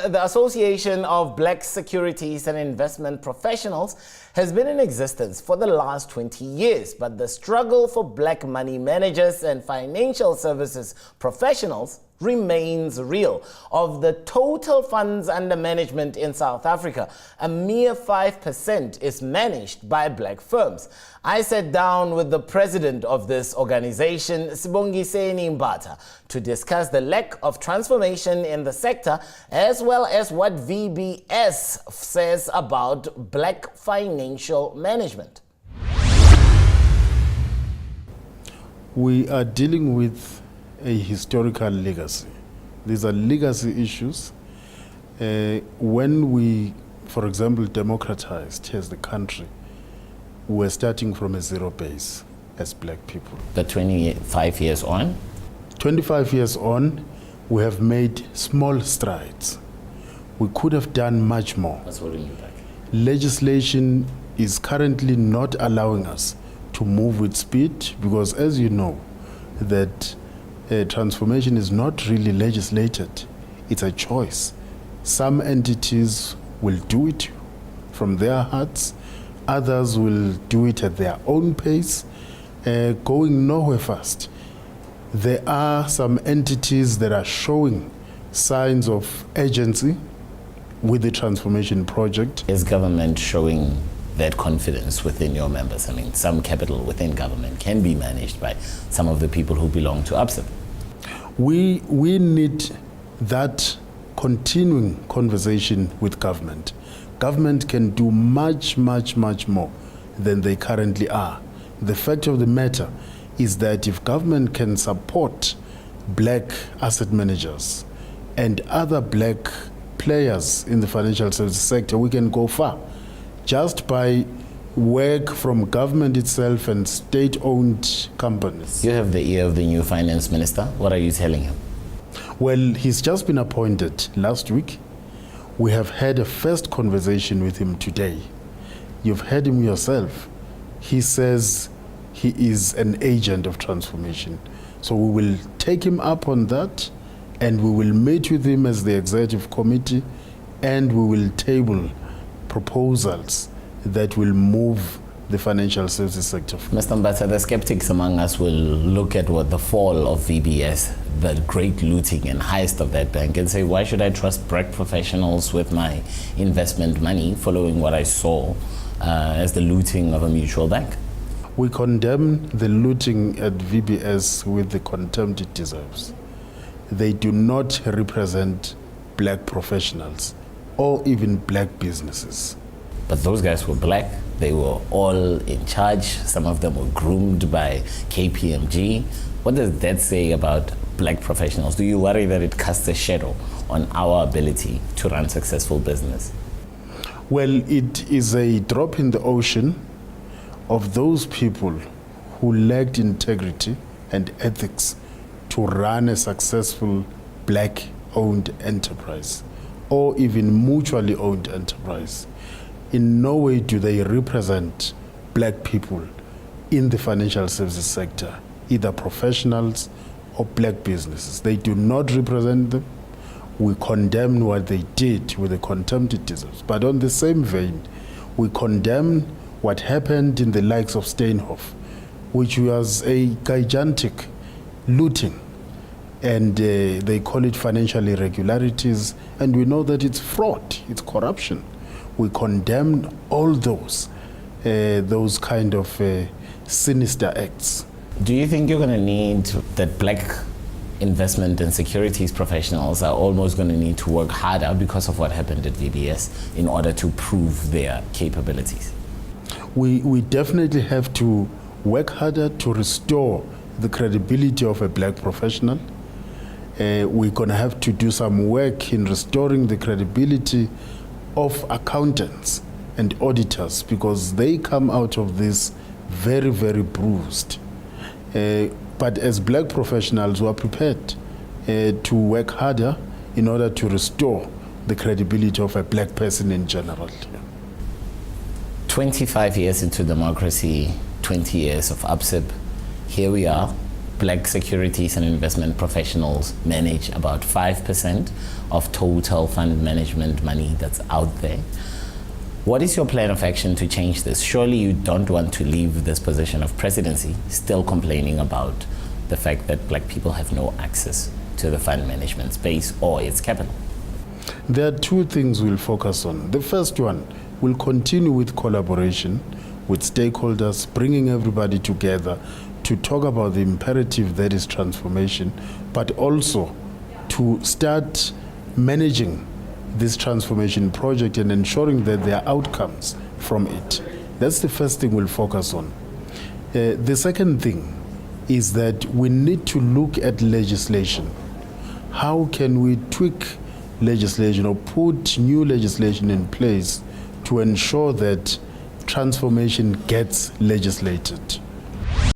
the Association of Black Securities and Investment Professionals has been in existence for the last 20 years, but the struggle for black money managers and financial services professionals remains real. Of the total funds under management in South Africa, a mere 5% is managed by black firms. I sat down with the president of this organization, Sibongiseni Mbatha, to discuss the lack of transformation in the sector, as well as what VBS says about black financial management. We are dealing with a historical legacy. These are legacy issues. When we, for example, democratized as the country, we're starting from a zero base as black people. The 25 years on? 25 years on, we have made small strides. We could have done much more. What's holding you back? Legislation is currently not allowing us to move with speed because, as you know, that transformation is not really legislated. It's a choice. Some entities will do it from their hearts. Others will do it at their own pace, going nowhere fast. There are some entities that are showing signs of urgency with the transformation project. Is government showing that confidence within your members? I mean, some capital within government can be managed by some of the people who belong to ABSIP. We need that continuing conversation with government. Government can do much more than they currently are. The fact of the matter is that if government can support black asset managers and other black players in the financial services sector, we can go far. Just by work from government itself and state-owned companies. You have the ear of the new finance minister. What are you telling him? Well, he's just been appointed last week. We have had a first conversation with him today. You've heard him yourself. He says he is an agent of transformation. So we will take him up on that, and we will meet with him as the executive committee, and we will table proposals that will move the financial services sector. Mr. Mbatha, the skeptics among us will look at what the fall of VBS, the great looting and heist of that bank, and say, why should I trust black professionals with my investment money following what I saw as the looting of a mutual bank? We condemn the looting at VBS with the contempt it deserves. They do not represent black professionals or even black businesses. But those guys were black. They were all in charge. Some of them were groomed by KPMG. What does that say about black professionals? Do you worry that it casts a shadow on our ability to run successful business? Well, it is a drop in the ocean of those people who lacked integrity and ethics to run a successful black-owned enterprise or even mutually owned enterprise. In no way do they represent black people in the financial services sector, either professionals or black businesses. They do not represent them. We condemn what they did with the contempt it deserves. But on the same vein, we condemn what happened in the likes of Steinhoff, which was a gigantic looting. And they call it financial irregularities. And we know that it's fraud, it's corruption. We condemn all those kind of sinister acts. Do you think you're going to need that black investment and securities professionals are almost going to need to work harder because of what happened at VBS in order to prove their capabilities? We definitely have to work harder to restore the credibility of a black professional. We're going to have to do some work in restoring the credibility of accountants and auditors because they come out of this very, very bruised. But as black professionals, we are prepared to work harder in order to restore the credibility of a black person in general. 25 years into democracy, 20 years of ABSIP, here we are. Black securities and investment professionals manage about 5% of total fund management money that's out there. What is your plan of action to change this? Surely you don't want to leave this position of presidency still complaining about the fact that Black people have no access to the fund management space or its capital. There are two things we'll focus on. The first one, we'll continue with collaboration with stakeholders, bringing everybody together to talk about the imperative that is transformation, but also to start managing this transformation project and ensuring that there are outcomes from it. That's the first thing we'll focus on. The second thing is that we need to look at legislation. How can we tweak legislation or put new legislation in place to ensure that transformation gets legislated?